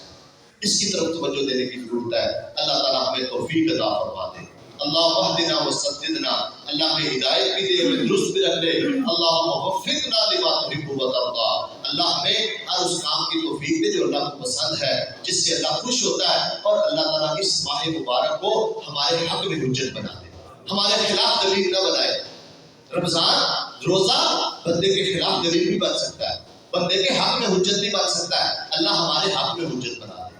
اس کی طرف توجہ دینے کی ضرورت ہے۔ اللہ تعالیٰ ہمیں توفیق عطا فرما دے۔ اللہ اہدنا وسددنا، اللہ میں ہدایت بھی دے، ہمیں درست بھی رکھ دے۔ اللہم وفقنا لما تحب وترضى، اللہ ہمیں ہر اس کام کی توفیق دے جو اللہ کو پسند ہے، جس سے اللہ خوش ہوتا ہے، اور اللہ تعالیٰ اس ماہ مبارک کو ہمارے حق میں حجت بنا دے، ہمارے خلاف دلیل نہ بنائے۔ رمضان روزہ بندے کے خلاف دلیل بھی بن سکتا ہے، بندے کے حق میں حجت بھی بن سکتا ہے۔ اللہ ہمارے حق میں حجت بنا دے،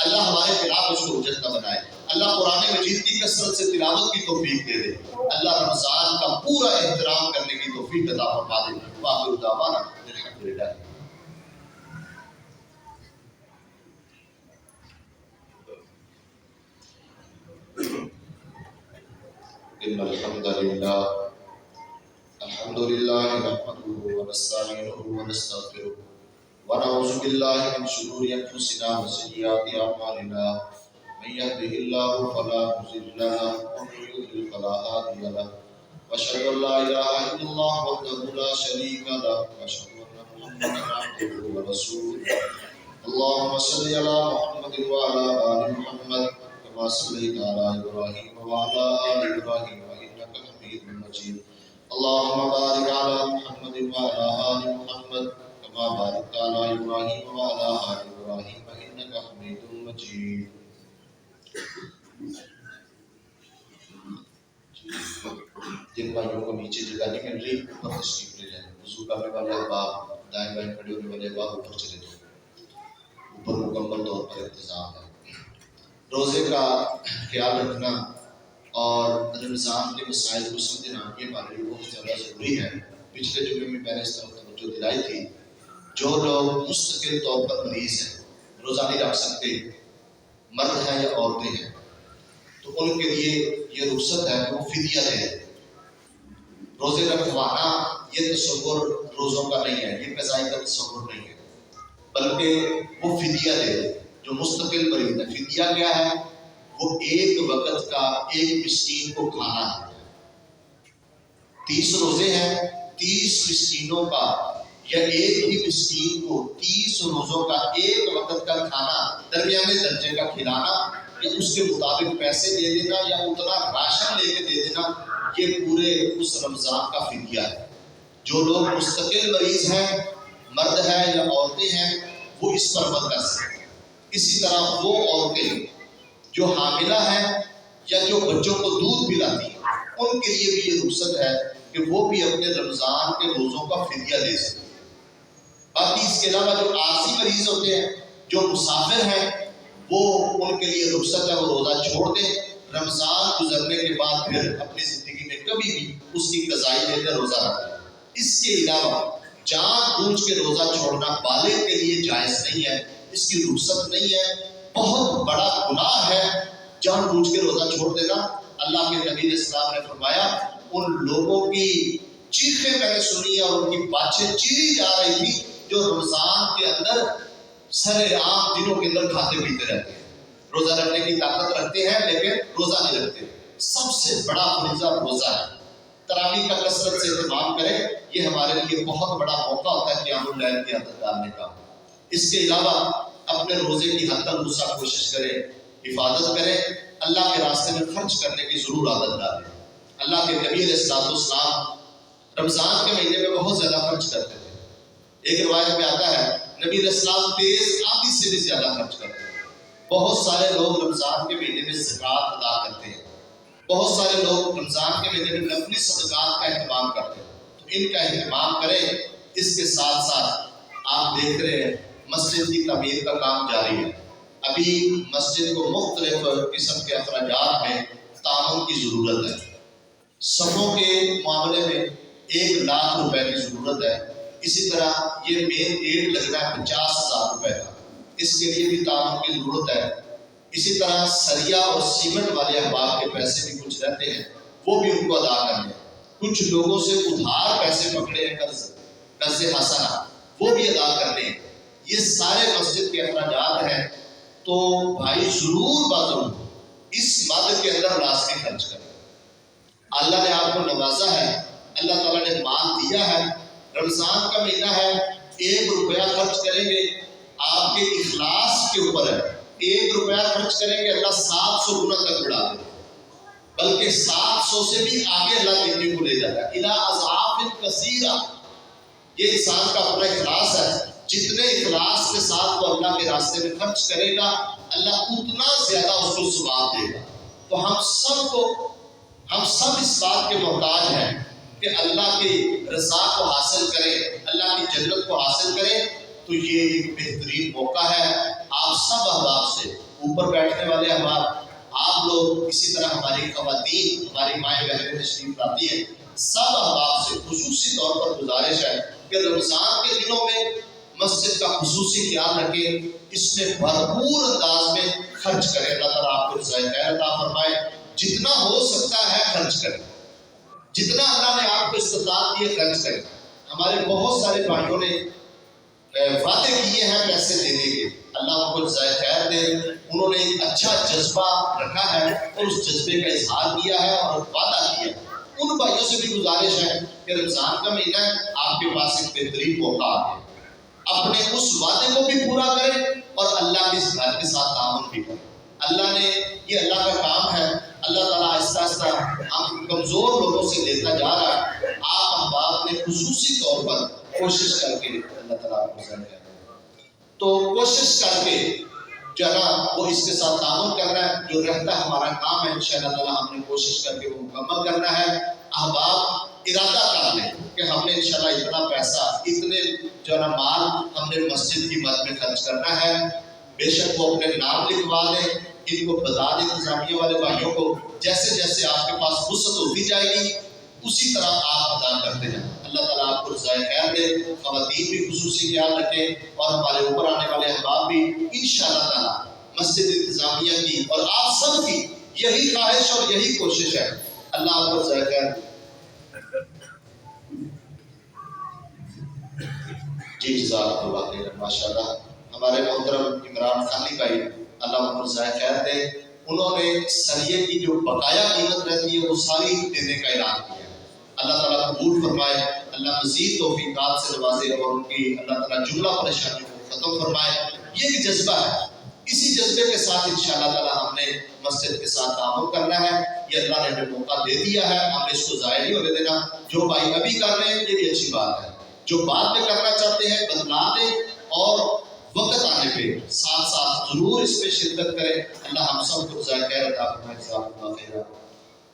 اللہ ہمارے خلاف اس کو حجت نہ بنائے۔ اللہ قرآن مجید کی کثرت سے تلاوت کی توفیق دے دے، اللہ رمضان کا پورا احترام کرنے کی توفیق عطا فرما دے۔ وآخر دعوانا الحمدللہ۔ ان الحمد للہ نحمده ونستعینه ونستغفره ونعوذ باللہ من شرور انفسنا وسیئات اعمالنا، من يهده الله فلا مضل له ومن يضلل فلا هادي له، وأشهد أن لا إله إلا الله وحده لا شريك له وأشهد أن محمدا عبده ورسوله اللهم صل على محمد وعلى آل محمد كما صليت على إبراهيم وعلى آل إبراهيم إنك حميد مجيد اللهم بارك على محمد وعلى آل محمد كما باركت على إبراهيم وعلى آل إبراهيم إنك حميد مجيد. جن بھائیوں کو نیچے جگہ نہیں مل رہی اوپر تشریف لے جائیں. وضو کرنے والے احباب دائیں بائیں کھڑے ہونے والے احباب اوپر چلے جائیں. اوپر مکمل طور پر انتظام ہے. روزے کا خیال رکھنا اور رمضان کے مسائل کو سمجھنا یہ ہمارے لیے بہت زیادہ ضروری ہے. پچھلے جمعے میں نے اس طرف توجہ دلائی تھی. جو لوگ مستقل طور پر مریض ہیں، روزہ نہیں رکھ سکتے، مرد ہیں یا عورتیں ہیں، تو ان کے لیے یہ رخصت ہے کہ وہ فدیہ دیں. روزے رکھوانا یہ تصور روزوں کا نہیں ہے، یہ قضاء کا تصور نہیں ہے، بلکہ وہ فدیہ دے. جو مستقل مریض ہے، فدیہ کیا ہے؟ وہ ایک وقت کا ایک مسکین کو کھانا ہے. 30 روزے ہیں، 30 مسکینوں کا یا ایک ہی مسکین کو 30 روزوں کا ایک وقت کا کھانا درمیانے درجے کا کھلانا، یا اس کے مطابق پیسے دے دینا یا اتنا راشن لے کے دے دینا، یہ پورے اس رمضان کا فدیہ ہے. جو لوگ مستقل مریض ہیں، مرد ہیں یا عورتیں ہیں، وہ اس پر عمل کر سکتے ہیں. اسی طرح وہ عورتیں جو حاملہ ہیں یا جو بچوں کو دودھ پلاتی ہیں، ان کے لیے بھی یہ رخصت ہے کہ وہ بھی اپنے رمضان کے روزوں کا فدیہ دے سکتے ہیں. باقی اس کے علاوہ جو عارضی مریض ہوتے ہیں، جو مسافر ہیں، وہ ان کے لیے رخصت ہے، وہ روزہ چھوڑ دیں. رمضان گزرنے کے بعد پھر اپنی زندگی میں کبھی بھی اس کی قضائی لے کر روزہ رکھیں. اس کے علاوہ جان بوجھ کے روزہ چھوڑنا بالغ کے لیے جائز نہیں ہے، اس کی رخصت نہیں ہے. بہت بڑا گناہ ہے جان بوجھ کے روزہ چھوڑ دینا. اللہ کے نبی علیہ السلام نے فرمایا ان لوگوں کی چیخیں میں نے سنی اور ان کی باتیں چیری جا رہی تھی جو رمضان کے اندر سر عام دنوں کے اندر کھاتے پیتے رہتے ہیں، روزہ رکھنے کی طاقت رکھتے ہیں لیکن روزہ نہیں رکھتے. سب سے بڑا فریضہ روزہ ہے. تراویح کا کثرت سے اہتمام کریں، یہ ہمارے لیے بہت بڑا موقع ہوتا ہے قیام اللیل کی عادت ڈالنے کا. اس کے علاوہ اپنے روزے کی حد تک دوسرا کوشش کریں، حفاظت کریں، اللہ کے راستے میں خرچ کرنے کی ضرور عادت ڈالیں. اللہ کے نبی علیہ السلام رمضان کے مہینے میں بہت زیادہ خرچ کرتے تھے. ایک روایت میں آتا ہے نبی علیہ السلام تیز آندھی سے بھی زیادہ خرچ کرتے ہیں. بہت سارے لوگ رمضان کے مہینے میں زکوٰۃ ادا کرتے ہیں، بہت سارے لوگ رمضان کے مہینے میں نفلی صدقات کا اہتمام کرتے ہیں. تو ان کا اہتمام کریں. اس کے ساتھ ساتھ آپ دیکھ رہے ہیں مسجد کی تعمیر کا کام جاری ہے. ابھی مسجد کو مختلف قسم کے اخراجات میں تعاون کی ضرورت ہے. صفوں کے معاملے میں 1,00,000 روپے کی ضرورت ہے. اسی طرح یہ مین گیٹ لگنا ہے 50,000 روپے کا، اس کے لیے بھی تعاون کی ضرورت ہے. اسی طرح سریا اور سیمنٹ والے احباب کے پیسے بھی کچھ رہتے ہیں، وہ بھی ان کو ادا کرنے. کچھ لوگوں سے ادھار پیسے پکڑے ہیں، قرض حسنہ، وہ بھی ادا کرنے. یہ سارے مسجد کے اخراجات ہیں. تو بھائی ضرور بضرور اس مد کے اندر لازمی خرچ کریں. اللہ نے آپ کو نوازا ہے، اللہ تعالیٰ نے مال دیا ہے، رمضان کا مہینہ ہے، 1 روپیہ خرچ کریں گے آپ کے اخلاص کے اوپر ہے. 1 روپیہ خرچ کریں گے اللہ 700 گنا تک بڑھا دے، بلکہ 700 سے بھی آگے اللہ دینے کو لے جاتا ہے. الی اضعاف کثیرہ. یہ انسان کا اپنا اخلاص ہے. جتنے اخلاص کے ساتھ وہ اللہ کے راستے میں خرچ کرے گا، اللہ اتنا زیادہ اس کو ثواب دے گا. تو ہم سب اس بات کے محتاج ہیں کہ اللہ کی رضا کو حاصل کریں، اللہ کی جنت کو حاصل کریں. تو یہ ایک بہترین موقع ہے. آپ سب احباب سے، اوپر بیٹھنے والے احباب، آپ لوگ، اسی طرح ہماری خواتین، ہماری مائیں بہنیں تشریف لاتی ہیں، سب احباب سے خصوصی طور پر گزارش ہے کہ رمضان کے دنوں میں مسجد کا خصوصی خیال رکھیں، اس میں بھرپور انداز میں خرچ کریں. اللہ تعالیٰ آپ کو جزائے خیر عطا فرمائے. جتنا ہو سکتا ہے خرچ کریں، جتنا اللہ نے آپ کو استطاعت دی خرچ کریں. ہمارے بہت سارے بھائیوں نے وعدے کیے ہیں پیسے دینے کے، اللہ ان کو جزائے خیر دے. انہوں نے ایک اچھا جذبہ رکھا ہے اور اس جذبے کا اظہار کیا ہے اور وعدہ کیا ہے. ان بھائیوں سے بھی گزارش ہے کہ رمضان کا مہینہ ہے، آپ کے پاس ایک بہترین موقع آ گیا، اپنے اس وعدے کو بھی پورا کریں اور اللہ کے گھر کے ساتھ تعاون بھی کریں۔ اللہ نے یہ اللہ کا کام ہے، اللہ تعالیٰ آہستہ آہستہ ہم کمزور لوگوں سے لیتا جا رہا ہے۔ آپ احباب نے خصوصی طور پر کوشش کر کے اللہ تعالیٰ آپ کو ظاہر ہے تو کوشش کر کے جو ہے نا وہ اس کے ساتھ تعاون کرنا ہے، جو رہتا ہے ہمارا کام ہے انشاءاللہ تعالیٰ ہم نے کوشش کر کے وہ مکمل کرنا ہے۔ احباب ارادہ کر لیں کہ ہم نے انشاءاللہ اتنا پیسہ، اتنے جو ہے نا مال ہم نے مسجد کی مد میں خرچ کرنا ہے۔ بے شک وہ اپنے نام لکھوا دیں، ان کو بازار انتظامیہ والے بھائیوں کو جیسے جیسے آپ کے پاس وسعت ہوتی جائے گی اسی طرح آپ ادا کرتے جائیں۔ اللہ تعالیٰ آپ کو رضائے خیر دے، خواتین بھی خصوصی خیال رکھیں اور ہمارے اوپر آنے والے احباب بھی انشاءاللہ تعالیٰ مسجد انتظامیہ کی اور آپ سب کی یہی خواہش اور یہی کوشش ہے۔ اللہ آپ کو رضائے خیر دے۔ جی جزاک اللہ خیر، ماشاءاللہ ہمارے محترم عمران خانی بھائی اللہ ان کو رضائے خیر دے، انہوں نے سریے کی جو بقایا قیمت رہتی ہے وہ ساری دینے کا اعلان کیا ہے۔ اللہ تعالیٰ قبول فرمائے، اللہ مزید توفیقات سے نوازے اور ان کی اللہ تعالیٰ جملہ پریشانیوں کو ختم فرمائے۔ یہ ایک جذبہ ہے، اسی جذبے کے ساتھ انشاءاللہ تعالیٰ ہم نے مسجد کے ساتھ تعاون کرنا ہے۔ یہ اللہ نے ہمیں موقع دے دیا ہے، ہم نے اس کو ضائع نہیں ہونے دینا۔ جو بھائی ابھی کر رہے ہیں یہ بھی اچھی بات ہے، جو بعد میں کرنا چاہتے ہیں بدلا دیں اور وقت آنے پہ ساتھ ساتھ ضرور اس پہ شرکت کریں۔ اللہ ہم سب کو رضائے خیر عطا فرمائے، جزاک اللہ خیر۔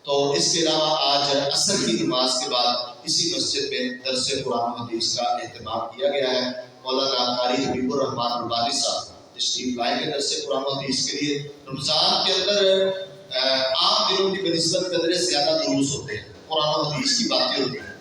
تو اس کے علاوہ آج عصر کی نماز کے بعد اسی مسجد میں درس قرآن و حدیث کا اہتمام کیا گیا ہے۔ مولانا قاری حبیب الرحمن البانی صاحب تشریف لائیں گے درس قرآن و حدیث کے لیے۔ رمضان کے اندر عام دنوں کی بنسبت قدرے زیادہ دروس ہوتے ہیں، قرآن و حدیث کی باتیں ہوتی ہیں،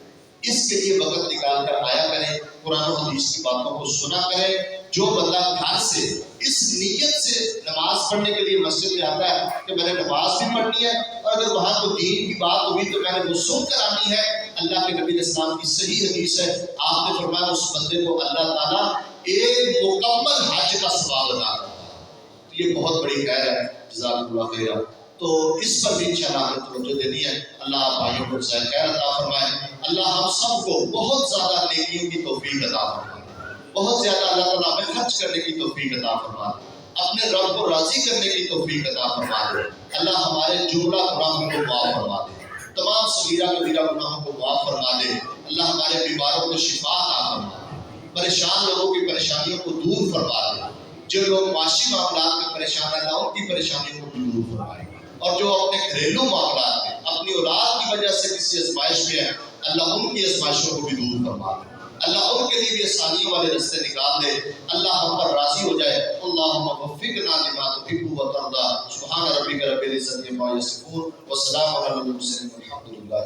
اس کے لیے وقت نکال کر آیا کریں، قرآن و حدیث کی باتوں کو سنا کریں۔ جو بندہ گھر سے اس نیت سے نماز پڑھنے کے لیے مسجد میں آتا ہے کہ میں نے نماز بھی پڑھنی ہے اور اگر وہاں کو دین کی بات ہوئی تو میں نے وہ سن کر آنی ہے، اللہ کے نبی علیہ السلام کی صحیح حدیث ہے، آپ نے فرمایا اس بندے کو اللہ تعالیٰ ایک مکمل حج کا ثواب عطا کرتا ہے۔ یہ بہت بڑی خیر ہے، جزاک اللہ خیر۔ تو اس پر بھی انشاءاللہ ہمیں توجہ دینی ہے۔ اللہ آپ بھائیوں کو رضائے خیر عطا فرمائے، اللہ ہم سب کو بہت زیادہ نیکیوں کی توفیق عطا فرمائے، بہت زیادہ اللہ تعالیٰ ہمیں خرچ کرنے کی توفیق عطا فرما دے، اپنے رب کو راضی کرنے کی توفیق عطا فرما دے۔ اللہ ہمارے جملہ گناہوں کو معاف فرما دے، تمام صغیرہ کبیرہ گناہوں کو معاف فرما دے۔ اللہ ہمارے بیماروں کو شفا عطا فرما دے، پریشان لوگوں کی پریشانیوں کو دور فرما دے۔ جو لوگ معاشی معاملات میں پریشان ہیں اللہ ان کی پریشانیوں کو بھی دور فرمائے، اور جو اپنے گھریلو معاملات میں اپنی اولاد کی وجہ سے کسی ازمائش میں ہے اللہ ان کی ازمائشوں کو بھی دور فرما دے، اللہ ان کے لیے بھی آسانیوں والے راستے نکال دے، اللہ ہم پر راضی ہو جائے۔ اللہم وفقنا لما تحب وترضى۔ سبحان ربک رب العزة عما یصفون وسلام علی المرسلین والحمد للہ۔